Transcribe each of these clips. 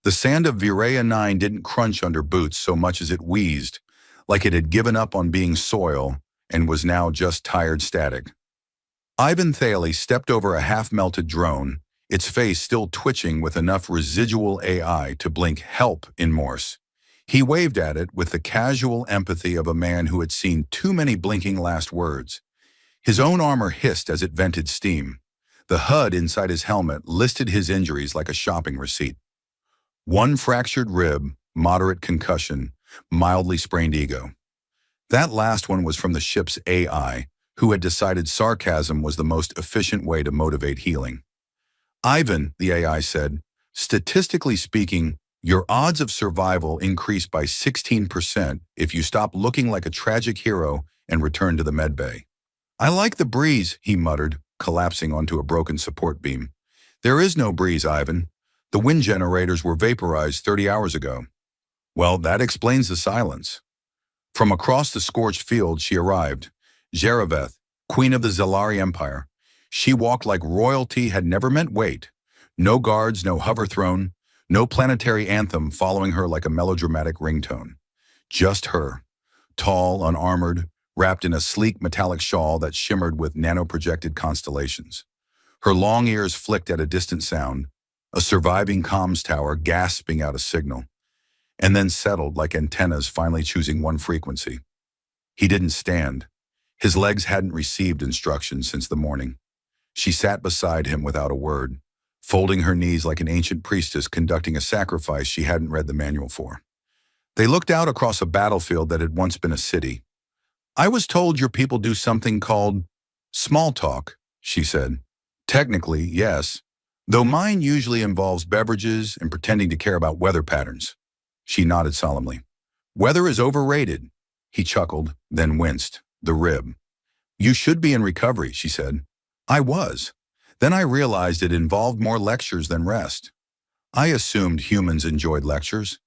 The sand of Virea 9 didn't crunch under boots so much as it wheezed, like it had given up on being soil and was now just tired static. Ivan Thaley stepped over a half-melted drone, its face still twitching with enough residual AI to blink "help" in Morse. He waved at it with the casual empathy of a man who had seen too many blinking last words. His own armor hissed as it vented steam. The HUD inside his helmet listed his injuries like a shopping receipt. One fractured rib, moderate concussion, mildly sprained ego. That last one was from the ship's AI, who had decided sarcasm was the most efficient way to motivate healing. Ivan, the AI said, statistically speaking, your odds of survival increase by 16% if you stop looking like a tragic hero and return to the medbay. I like the breeze, he muttered, collapsing onto a broken support beam. There is no breeze, Ivan. The wind generators were vaporized 30 hours ago. Well, that explains the silence. From across the scorched field she arrived. Zereveth, queen of the Zelari Empire. She walked like royalty had never meant wait. No guards, no hover throne, no planetary anthem following her like a melodramatic ringtone. Just her, tall, unarmored, wrapped in a sleek metallic shawl that shimmered with nano-projected constellations. Her long ears flicked at a distant sound, a surviving comms tower gasping out a signal, and then settled like antennas finally choosing one frequency. He didn't stand. His legs hadn't received instruction since the morning. She sat beside him without a word, folding her knees like an ancient priestess conducting a sacrifice she hadn't read the manual for. They looked out across a battlefield that had once been a city. I was told your people do something called small talk, she said. Technically, yes, though mine usually involves beverages and pretending to care about weather patterns. She nodded solemnly. Weather is overrated. He chuckled, then winced. The rib. You should be in recovery, she said. I was. Then I realized it involved more lectures than rest. I assumed humans enjoyed lectures.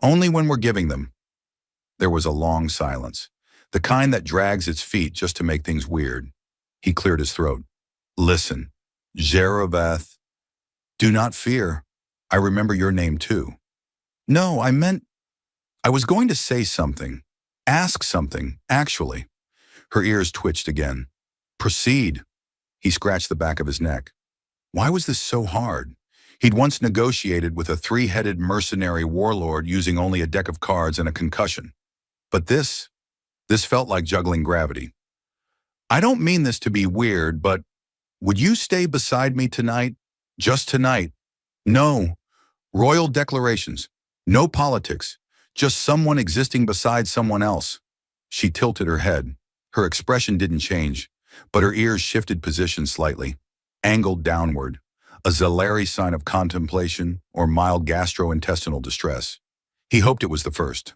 Only when we're giving them. There was a long silence, the kind that drags its feet just to make things weird. He cleared his throat. Listen, Zereveth. Do not fear. I remember your name too. No, I was going to say something. Ask something, actually. Her ears twitched again. Proceed. He scratched the back of his neck. Why was this so hard? He'd once negotiated with a three-headed mercenary warlord using only a deck of cards and a concussion. But this felt like juggling gravity. I don't mean this to be weird, but would you stay beside me tonight? Just tonight? No. Royal declarations. No politics. Just someone existing beside someone else. She tilted her head. Her expression didn't change, but her ears shifted position slightly, angled downward, a Zelari sign of contemplation or mild gastrointestinal distress. He hoped it was the first.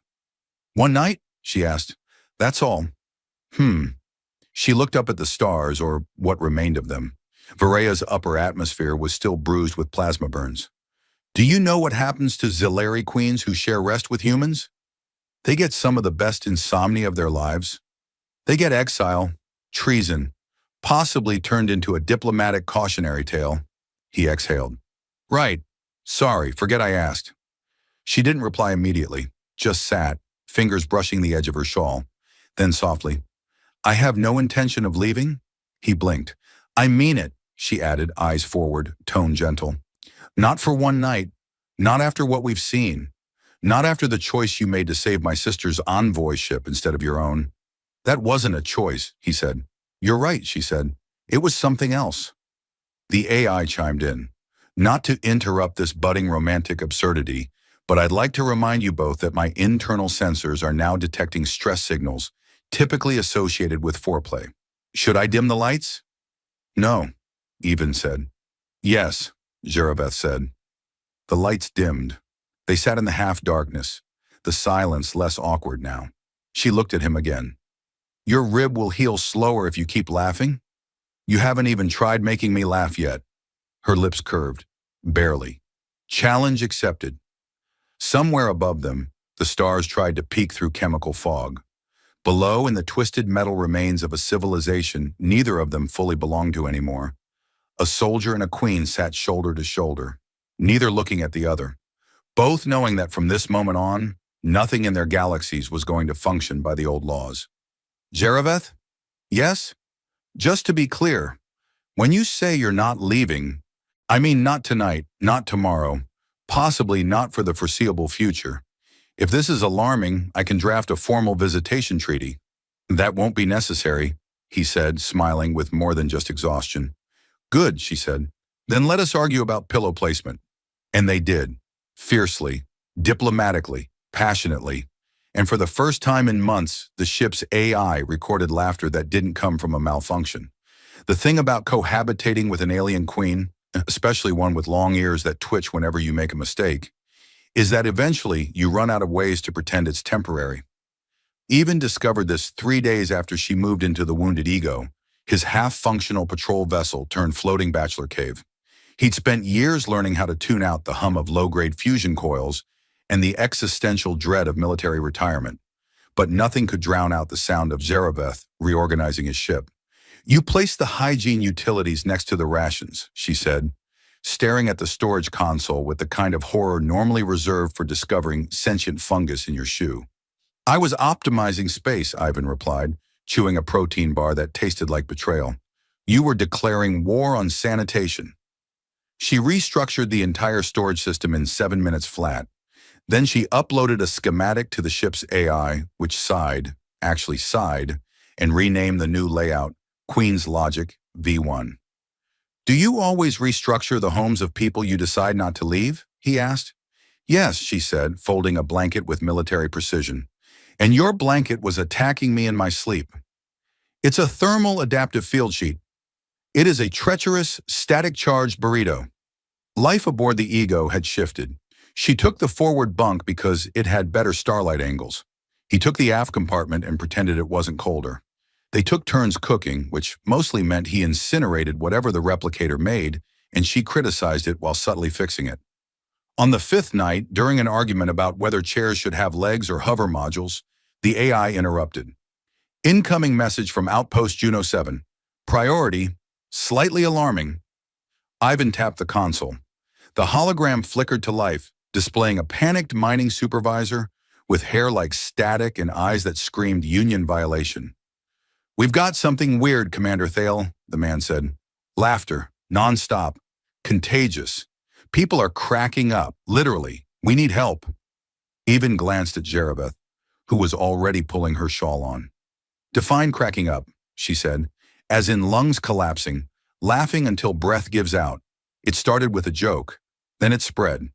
One night? She asked. That's all. She looked up at the stars, or what remained of them. Virea's upper atmosphere was still bruised with plasma burns. Do you know what happens to Zelari queens who share rest with humans? They get some of the best insomnia of their lives. They get exile, treason, possibly turned into a diplomatic cautionary tale. He exhaled. Right. Sorry, forget I asked. She didn't reply immediately, just sat, fingers brushing the edge of her shawl. Then softly, I have no intention of leaving? He blinked. I mean it, she added, eyes forward, tone gentle. Not for one night. Not after what we've seen. Not after the choice you made to save my sister's envoy ship instead of your own. That wasn't a choice, he said. You're right, she said. It was something else. The AI chimed in. Not to interrupt this budding romantic absurdity, but I'd like to remind you both that my internal sensors are now detecting stress signals, typically associated with foreplay. Should I dim the lights? No, Even said. Yes, Zereveth said. The lights dimmed. They sat in the half-darkness, the silence less awkward now. She looked at him again. Your rib will heal slower if you keep laughing? You haven't even tried making me laugh yet. Her lips curved. Barely. Challenge accepted. Somewhere above them, the stars tried to peek through chemical fog. Below, in the twisted metal remains of a civilization neither of them fully belonged to anymore, a soldier and a queen sat shoulder to shoulder, neither looking at the other, both knowing that from this moment on, nothing in their galaxies was going to function by the old laws. Jareveth? Yes? Just to be clear, when you say you're not leaving, I mean not tonight, not tomorrow, possibly not for the foreseeable future. If this is alarming, I can draft a formal visitation treaty. That won't be necessary, he said, smiling with more than just exhaustion. Good, she said. Then let us argue about pillow placement. And they did, fiercely, diplomatically, passionately. And for the first time in months, the ship's AI recorded laughter that didn't come from a malfunction. The thing about cohabitating with an alien queen, especially one with long ears that twitch whenever you make a mistake, is that eventually you run out of ways to pretend it's temporary. Even discovered this 3 days after she moved into the Wounded Ego, his half-functional patrol vessel turned floating bachelor cave. He'd spent years learning how to tune out the hum of low-grade fusion coils and the existential dread of military retirement, but nothing could drown out the sound of Zareveth reorganizing his ship. You place the hygiene utilities next to the rations, she said, staring at the storage console with the kind of horror normally reserved for discovering sentient fungus in your shoe. I was optimizing space, Ivan replied, chewing a protein bar that tasted like betrayal. You were declaring war on sanitation. She restructured the entire storage system in 7 minutes flat. Then she uploaded a schematic to the ship's AI, which actually sighed, and renamed the new layout Queen's Logic V1. Do you always restructure the homes of people you decide not to leave? He asked. Yes, she said, folding a blanket with military precision. And your blanket was attacking me in my sleep. It's a thermal adaptive field sheet. It is a treacherous, static-charged burrito. Life aboard the Ego had shifted. She took the forward bunk because it had better starlight angles. He took the aft compartment and pretended it wasn't colder. They took turns cooking, which mostly meant he incinerated whatever the replicator made, and she criticized it while subtly fixing it. On the 5th night, during an argument about whether chairs should have legs or hover modules, the AI interrupted. Incoming message from Outpost Juno 7. Priority, slightly alarming. Ivan tapped the console. The hologram flickered to life, displaying a panicked mining supervisor with hair like static and eyes that screamed union violation. We've got something weird, Commander Thale, the man said. Laughter, non-stop, contagious. People are cracking up, literally. We need help. Even glanced at Jareveth, who was already pulling her shawl on. Define cracking up, she said, as in lungs collapsing, laughing until breath gives out. It started with a joke, then it spread.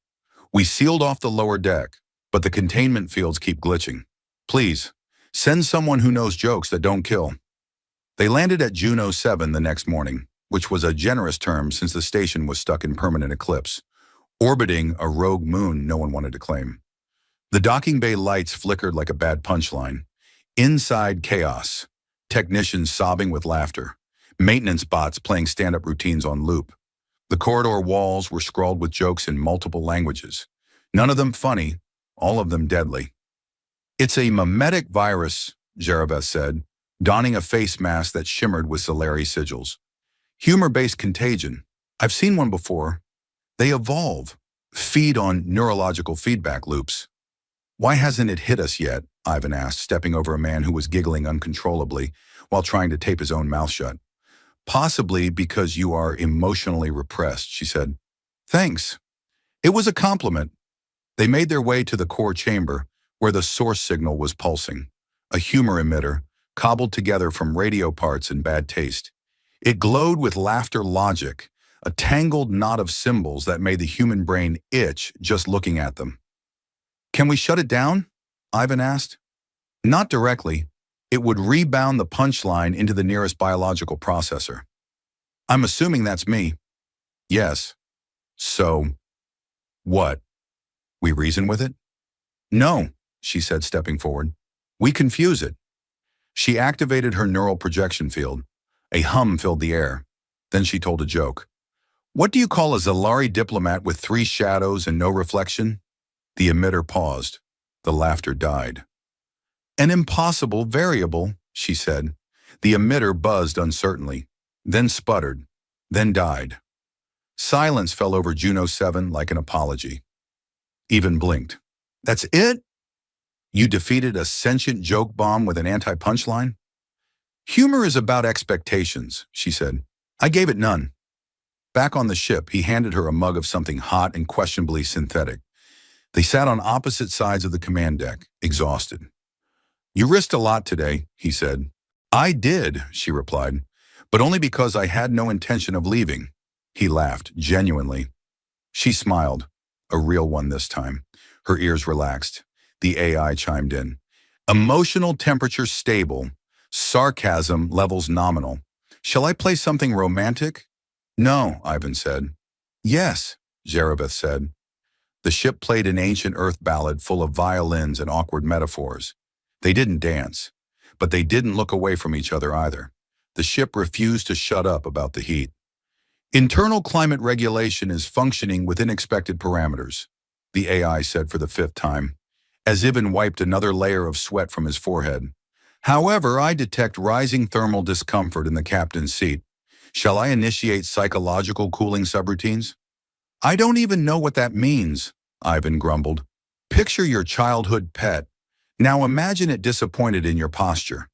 We sealed off the lower deck, but the containment fields keep glitching. Please, send someone who knows jokes that don't kill. They landed at Juno 7 the next morning, which was a generous term since the station was stuck in permanent eclipse, orbiting a rogue moon no one wanted to claim. The docking bay lights flickered like a bad punchline. Inside, chaos. Technicians sobbing with laughter. Maintenance bots playing stand-up routines on loop. The corridor walls were scrawled with jokes in multiple languages. None of them funny, all of them deadly. It's a mimetic virus, Jareveth said, donning a face mask that shimmered with Solari sigils. Humor-based contagion. I've seen one before. They evolve, feed on neurological feedback loops. Why hasn't it hit us yet? Ivan asked, stepping over a man who was giggling uncontrollably while trying to tape his own mouth shut. Possibly because you are emotionally repressed, she said. Thanks. It was a compliment. They made their way to the core chamber, where the source signal was pulsing, a humor emitter, cobbled together from radio parts and bad taste. It glowed with laughter logic, a tangled knot of symbols that made the human brain itch just looking at them. Can we shut it down? Ivan asked. Not directly. It would rebound the punchline into the nearest biological processor. I'm assuming that's me. Yes. So, what? We reason with it? No, she said, stepping forward. We confuse it. She activated her neural projection field. A hum filled the air. Then she told a joke. What do you call a Zalari diplomat with 3 shadows and no reflection? The emitter paused. The laughter died. An impossible variable, she said. The emitter buzzed uncertainly, then sputtered, then died. Silence fell over Juno 7 like an apology. Even blinked. That's it? You defeated a sentient joke bomb with an anti-punchline? Humor is about expectations, she said. I gave it none. Back on the ship, he handed her a mug of something hot and questionably synthetic. They sat on opposite sides of the command deck, exhausted. You risked a lot today, he said. I did, she replied, but only because I had no intention of leaving. He laughed, genuinely. She smiled, a real one this time. Her ears relaxed. The AI chimed in. Emotional temperature stable. Sarcasm levels nominal. Shall I play something romantic? No, Ivan said. Yes, Zarabeth said. The ship played an ancient Earth ballad full of violins and awkward metaphors. They didn't dance, but they didn't look away from each other either. The ship refused to shut up about the heat. Internal climate regulation is functioning within expected parameters, the AI said for the 5th time, as Ivan wiped another layer of sweat from his forehead. However, I detect rising thermal discomfort in the captain's seat. Shall I initiate psychological cooling subroutines? I don't even know what that means, Ivan grumbled. Picture your childhood pet. Now imagine it disappointed in your posture.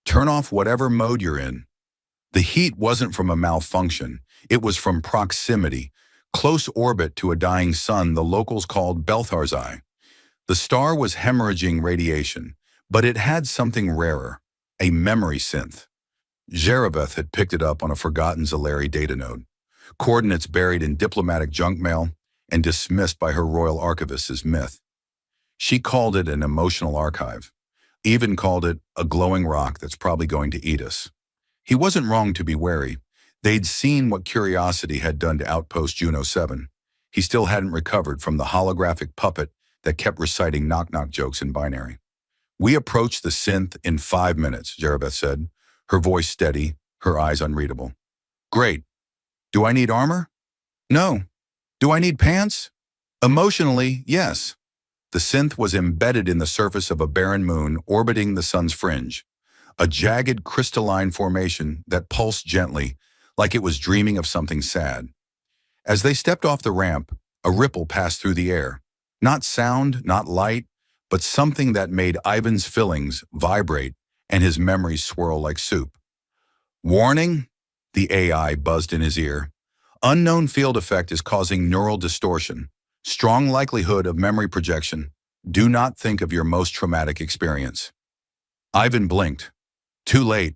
Turn off whatever mode you're in. The heat wasn't from a malfunction. It was from proximity, close orbit to a dying sun the locals called Belthar's Eye. The star was hemorrhaging radiation, but it had something rarer, a memory synth. Zarabeth had picked it up on a forgotten Zalari data node, coordinates buried in diplomatic junk mail and dismissed by her royal archivist as myth. She called it an emotional archive, even called it a glowing rock that's probably going to eat us. He wasn't wrong to be wary. They'd seen what curiosity had done to Outpost Juno 7. He still hadn't recovered from the holographic puppet that kept reciting knock-knock jokes in binary. We approached the synth in 5 minutes, Zarabeth said, her voice steady, her eyes unreadable. Great. Do I need armor? No. Do I need pants? Emotionally, yes. The synth was embedded in the surface of a barren moon orbiting the sun's fringe, a jagged crystalline formation that pulsed gently, like it was dreaming of something sad. As they stepped off the ramp, a ripple passed through the air. Not sound, not light, but something that made Ivan's fillings vibrate and his memories swirl like soup. Warning, the AI buzzed in his ear. Unknown field effect is causing neural distortion. Strong likelihood of memory projection. Do not think of your most traumatic experience. Ivan blinked. Too late.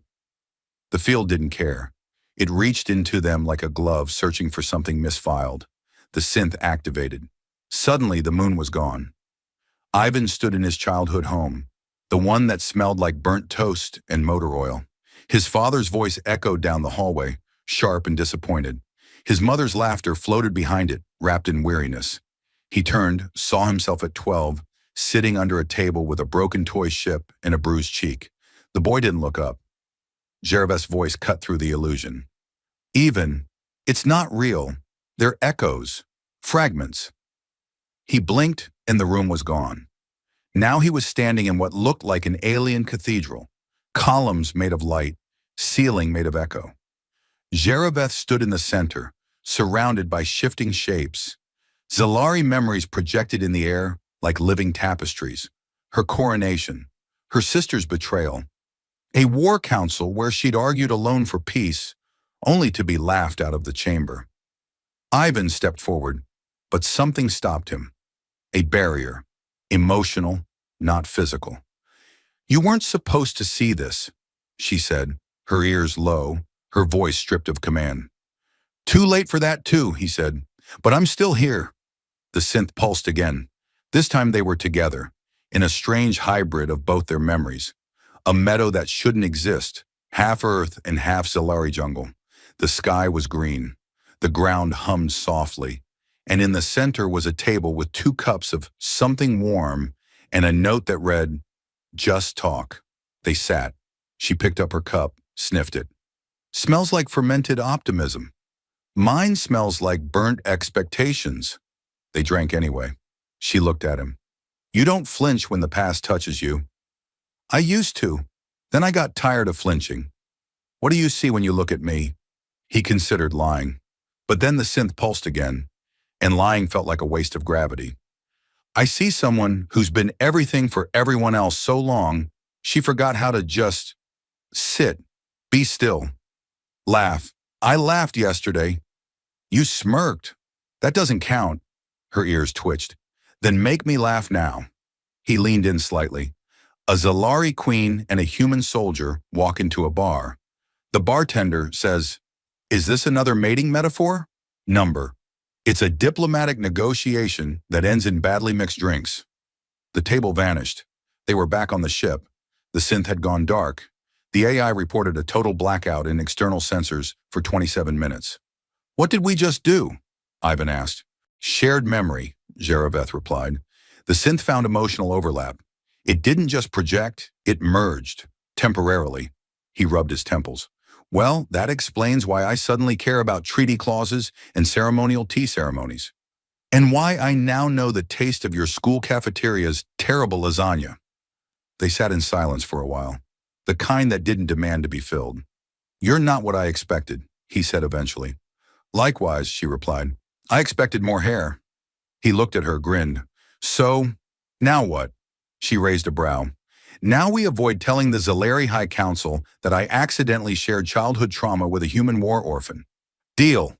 The field didn't care. It reached into them like a glove searching for something misfiled. The synth activated. Suddenly, the moon was gone. Ivan stood in his childhood home, the one that smelled like burnt toast and motor oil. His father's voice echoed down the hallway, sharp and disappointed. His mother's laughter floated behind it, wrapped in weariness. He turned, saw himself at 12, sitting under a table with a broken toy ship and a bruised cheek. The boy didn't look up. Zarabeth's voice cut through the illusion. Even, it's not real. They're echoes, fragments. He blinked and the room was gone. Now he was standing in what looked like an alien cathedral, columns made of light, ceiling made of echo. Zarabeth stood in the center, surrounded by shifting shapes. Zalari memories projected in the air like living tapestries. Her coronation, her sister's betrayal, a war council where she'd argued alone for peace, only to be laughed out of the chamber. Ivan stepped forward, but something stopped him. A barrier, emotional, not physical. You weren't supposed to see this, she said, her ears low, her voice stripped of command. Too late for that too, he said, but I'm still here. The synth pulsed again. This time they were together, in a strange hybrid of both their memories. A meadow that shouldn't exist, half earth and half Zalari jungle. The sky was green. The ground hummed softly. And in the center was a table with 2 cups of something warm and a note that read, Just talk. They sat. She picked up her cup, sniffed it. Smells like fermented optimism. Mine smells like burnt expectations. They drank anyway. She looked at him. You don't flinch when the past touches you. I used to. Then I got tired of flinching. What do you see when you look at me? He considered lying. But then the synth pulsed again, and lying felt like a waste of gravity. I see someone who's been everything for everyone else so long, she forgot how to just sit, be still, laugh. I laughed yesterday. You smirked. That doesn't count. Her ears twitched. Then make me laugh now. He leaned in slightly. A Zalari queen and a human soldier walk into a bar. The bartender says, "Is this another mating metaphor?" Number. It's a diplomatic negotiation that ends in badly mixed drinks. The table vanished. They were back on the ship. The synth had gone dark. The AI reported a total blackout in external sensors for 27 minutes. What did we just do? Ivan asked. Shared memory, Zareveth replied. The synth found emotional overlap. It didn't just project, it merged, temporarily. He rubbed his temples. Well, that explains why I suddenly care about treaty clauses and ceremonial tea ceremonies. And why I now know the taste of your school cafeteria's terrible lasagna. They sat in silence for a while, the kind that didn't demand to be filled. You're not what I expected, he said eventually. Likewise, she replied. I expected more hair. He looked at her, grinned. So, now what? She raised a brow. Now we avoid telling the Zalari High Council that I accidentally shared childhood trauma with a human war orphan. Deal.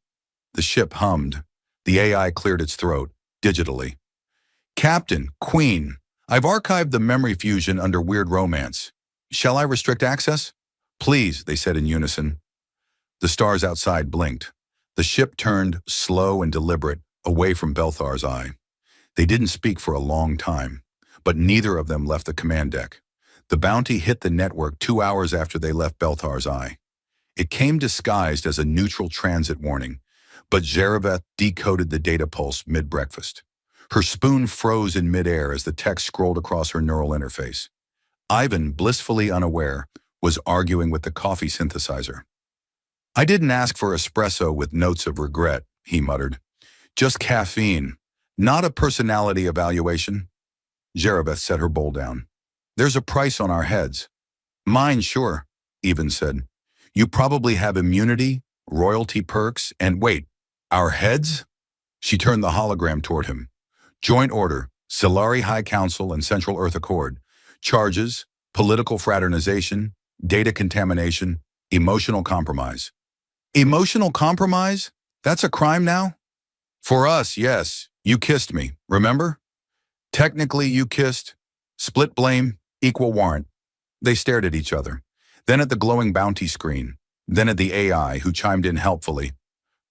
The ship hummed. The AI cleared its throat, digitally. Captain, Queen, I've archived the memory fusion under weird romance. Shall I restrict access? Please, they said in unison. The stars outside blinked. The ship turned, slow and deliberate, away from Belthar's eye. They didn't speak for a long time, but neither of them left the command deck. The Bounty hit the network 2 hours after they left Belthar's eye. It came disguised as a neutral transit warning, but Zareveth decoded the data pulse mid-breakfast. Her spoon froze in midair as the text scrolled across her neural interface. Ivan, blissfully unaware, was arguing with the coffee synthesizer. I didn't ask for espresso with notes of regret, he muttered. Just caffeine, not a personality evaluation. Zareveth set her bowl down. There's a price on our heads. Mine, sure, Ivan said. You probably have immunity, royalty perks, and wait, our heads? She turned the hologram toward him. Joint order, Zalari High Council and Central Earth Accord. Charges, political fraternization, data contamination, emotional compromise. Emotional compromise? That's a crime now? For us, yes. You kissed me, remember? Technically, you kissed. Split blame, equal warrant. They stared at each other, then at the glowing bounty screen, then at the AI who chimed in helpfully.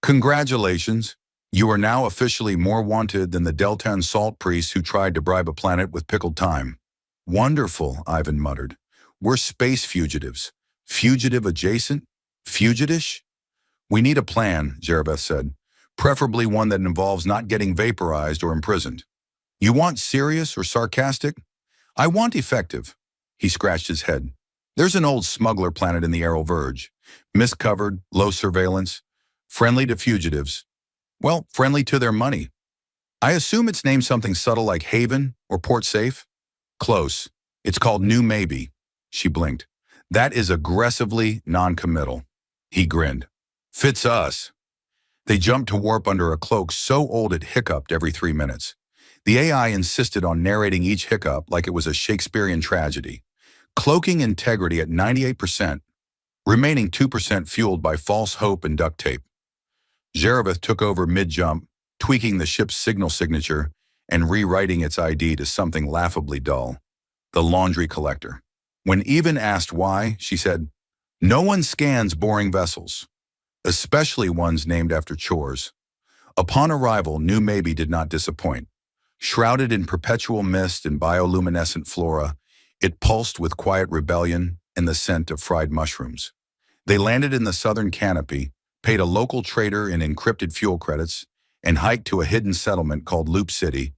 Congratulations. You are now officially more wanted than the Deltan salt priests who tried to bribe a planet with pickled thyme. Wonderful, Ivan muttered. We're space fugitives. Fugitive adjacent? Fugitish? We need a plan, Zareveth said. Preferably one that involves not getting vaporized or imprisoned. You want serious or sarcastic? I want effective. He scratched his head. There's an old smuggler planet in the Aral Verge. Mist-covered, low surveillance, friendly to fugitives. Well, friendly to their money. I assume it's named something subtle like Haven or Port Safe? Close. It's called New Maybe. She blinked. That is aggressively non-committal. He grinned. Fits us. They jumped to warp under a cloak so old it hiccuped every 3 minutes. The AI insisted on narrating each hiccup like it was a Shakespearean tragedy. Cloaking integrity at 98%, remaining 2% fueled by false hope and duct tape. Zareveth took over mid-jump, tweaking the ship's signal signature and rewriting its ID to something laughably dull. The laundry collector. When Ivan asked why, she said, no one scans boring vessels, especially ones named after chores. Upon arrival, New Maybe did not disappoint. Shrouded in perpetual mist and bioluminescent flora, it pulsed with quiet rebellion and the scent of fried mushrooms. They landed in the southern canopy, paid a local trader in encrypted fuel credits, and hiked to a hidden settlement called Loop City.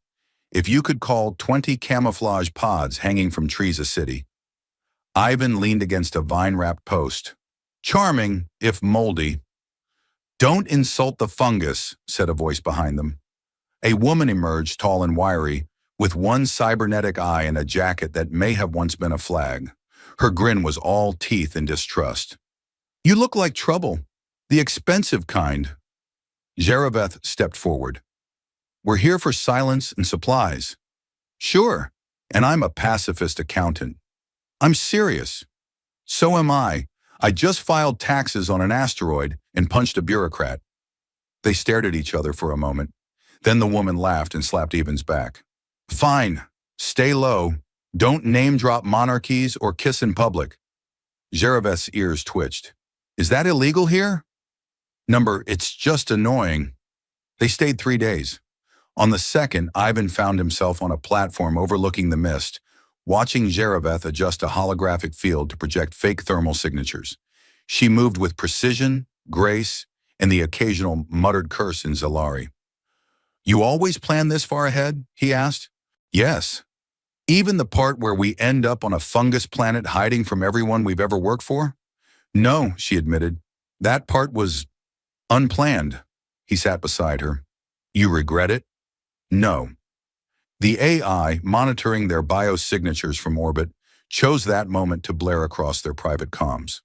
If you could call 20 camouflage pods hanging from trees a city. Ivan leaned against a vine-wrapped post. Charming, if moldy. Don't insult the fungus, said a voice behind them. A woman emerged, tall and wiry, with one cybernetic eye and a jacket that may have once been a flag. Her grin was all teeth and distrust. You look like trouble. The expensive kind. Zareveth stepped forward. We're here for silence and supplies. Sure, and I'm a pacifist accountant. I'm serious. So am I. I just filed taxes on an asteroid and punched a bureaucrat. They stared at each other for a moment. Then the woman laughed and slapped Evans back. Fine. Stay low. Don't name-drop monarchies or kiss in public. Jereveth's ears twitched. Is that illegal here? It's just annoying. They stayed 3 days. On the second, Ivan found himself on a platform overlooking the mist, watching Jereveth adjust a holographic field to project fake thermal signatures. She moved with precision, grace, and the occasional muttered curse in Zalari. You always plan this far ahead? He asked. Yes. Even the part where we end up on a fungus planet hiding from everyone we've ever worked for? No, she admitted. That part was unplanned. He sat beside her. You regret it? No. The AI, monitoring their biosignatures from orbit, chose that moment to blare across their private comms.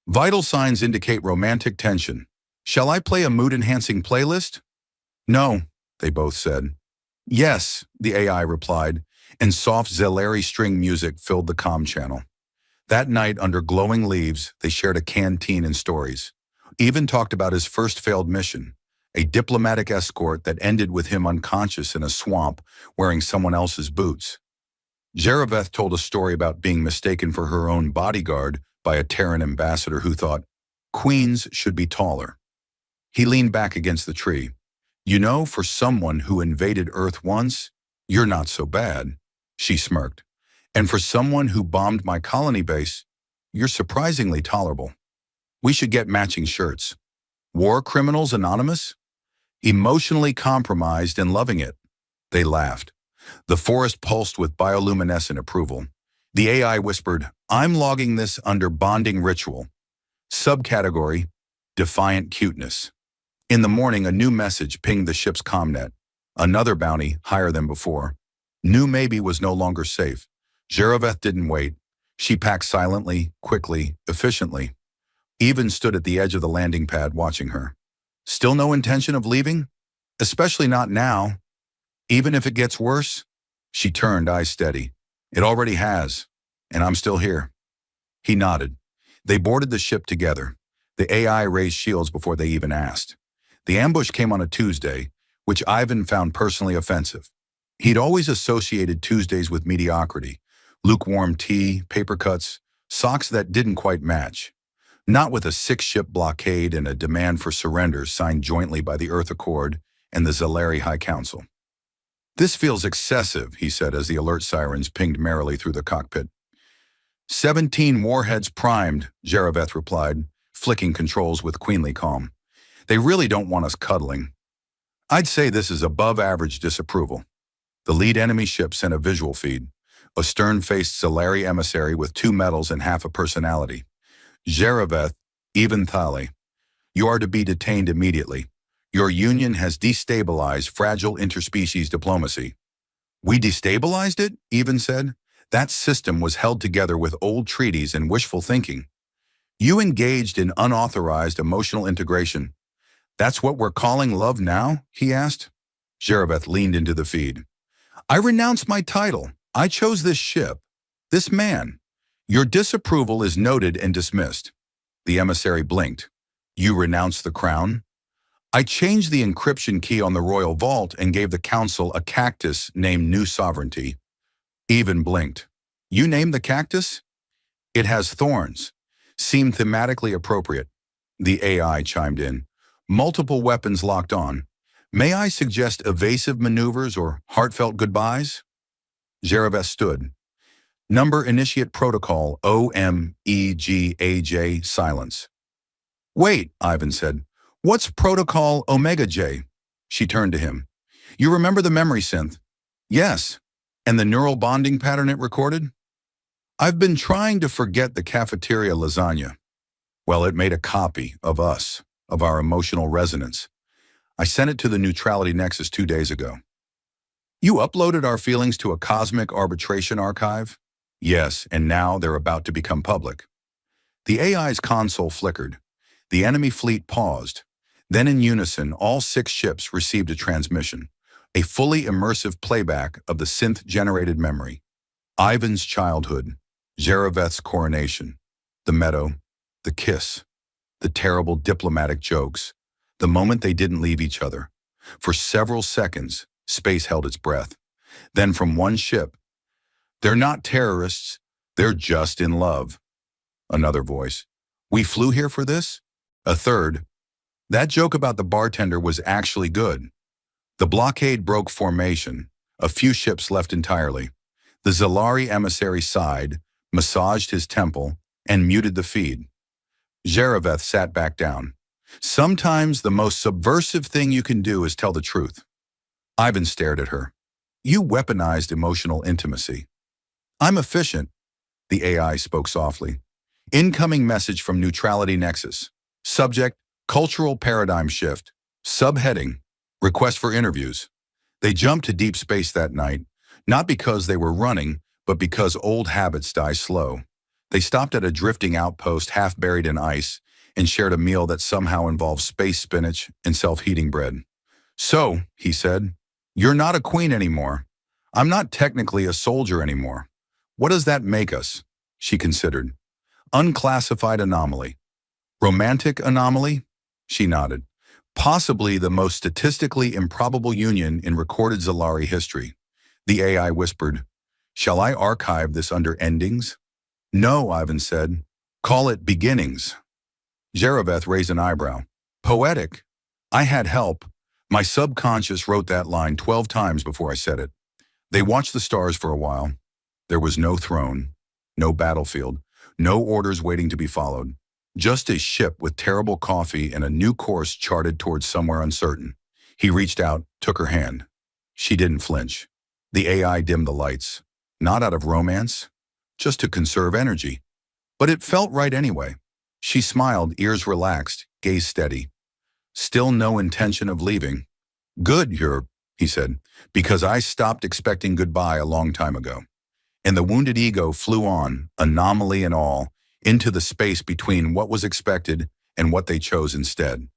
Vital signs indicate romantic tension. Shall I play a mood-enhancing playlist? No, they both said. Yes, the AI replied, and soft Zelari string music filled the comm channel. That night, under glowing leaves, they shared a canteen and stories. Even talked about his first failed mission, a diplomatic escort that ended with him unconscious in a swamp wearing someone else's boots. Jereveth told a story about being mistaken for her own bodyguard by a Terran ambassador who thought, queens should be taller. He leaned back against the tree. You know, for someone who invaded Earth once, you're not so bad, she smirked. And for someone who bombed my colony base, you're surprisingly tolerable. We should get matching shirts. War Criminals Anonymous? Emotionally compromised and loving it. They laughed. The forest pulsed with bioluminescent approval. The AI whispered, I'm logging this under bonding ritual. Subcategory, defiant cuteness. In the morning, a new message pinged the ship's comnet. Another bounty, higher than before. New maybe was no longer safe. Jereveth didn't wait. She packed silently, quickly, efficiently. Even stood at the edge of the landing pad watching her. Still no intention of leaving? Especially not now. Even if it gets worse? She turned, eyes steady. It already has, and I'm still here. He nodded. They boarded the ship together. The AI raised shields before they even asked. The ambush came on a Tuesday, which Ivan found personally offensive. He'd always associated Tuesdays with mediocrity, lukewarm tea, paper cuts, socks that didn't quite match. Not with a 6-ship blockade and a demand for surrender signed jointly by the Earth Accord and the Zalari High Council. This feels excessive, he said as the alert sirens pinged merrily through the cockpit. 17 warheads primed, Jereveth replied, flicking controls with queenly calm. They really don't want us cuddling. I'd say this is above average disapproval. The lead enemy ship sent a visual feed, a stern-faced Zalari emissary with 2 medals and half a personality. Jereveth, Even Thali, you are to be detained immediately. Your union has destabilized fragile interspecies diplomacy. We destabilized it, Even said. That system was held together with old treaties and wishful thinking. You engaged in unauthorized emotional integration. That's what we're calling love now? He asked. Jereveth leaned into the feed. I renounce my title. I chose this ship. This man. Your disapproval is noted and dismissed. The emissary blinked. You renounce the crown? I changed the encryption key on the royal vault and gave the council a cactus named New Sovereignty. Even blinked. You named the cactus? It has thorns. Seemed thematically appropriate. The AI chimed in. Multiple weapons locked on. May I suggest evasive maneuvers or heartfelt goodbyes? Jereveth stood. Number Initiate Protocol OMEGAJ silence. Wait, Ivan said. What's Protocol Omega J? She turned to him. You remember the memory synth? Yes. And the neural bonding pattern it recorded? I've been trying to forget the cafeteria lasagna. Well, it made a copy of us, of our emotional resonance. I sent it to the Neutrality Nexus 2 days ago. You uploaded our feelings to a cosmic arbitration archive? Yes, and now they're about to become public. The AI's console flickered. The enemy fleet paused. Then in unison, all 6 ships received a transmission. a fully immersive playback of the synth-generated memory. Ivan's childhood, Zareveth's coronation, the meadow, the kiss, the terrible diplomatic jokes, the moment they didn't leave each other. For several seconds, space held its breath. Then from one ship, "They're not terrorists, they're just in love." Another voice, "We flew here for this?" A third, "That joke about the bartender was actually good." The blockade broke formation, a few ships left entirely. The Zalari emissary sighed, massaged his temple, and muted the feed. Zareveth sat back down. "Sometimes the most subversive thing you can do is tell the truth." Ivan stared at her. "You weaponized emotional intimacy." "I'm efficient," the AI spoke softly. "Incoming message from Neutrality Nexus. Subject, cultural paradigm shift. Subheading, request for interviews." They jumped to deep space that night, not because they were running, but because old habits die slow. They stopped at a drifting outpost half buried in ice and shared a meal that somehow involved space spinach and self-heating bread. "So," he said, "you're not a queen anymore. I'm not technically a soldier anymore. What does that make us?" She considered. "Unclassified anomaly." "Romantic anomaly?" She nodded. "Possibly the most statistically improbable union in recorded Zalari history." The AI whispered, "Shall I archive this under endings?" "No," Ivan said. "Call it beginnings." Zareveth raised an eyebrow. "Poetic." "I had help. My subconscious wrote that line 12 times before I said it." They watched the stars for a while. There was no throne, no battlefield, no orders waiting to be followed. Just a ship with terrible coffee and a new course charted towards somewhere uncertain. He reached out, took her hand. She didn't flinch. The AI dimmed the lights. Not out of romance, just to conserve energy. But it felt right anyway. She smiled, ears relaxed, gaze steady. "Still no intention of leaving." "Good, he said, "because I stopped expecting goodbye a long time ago." And the wounded ego flew on, anomaly and all, into the space between what was expected and what they chose instead.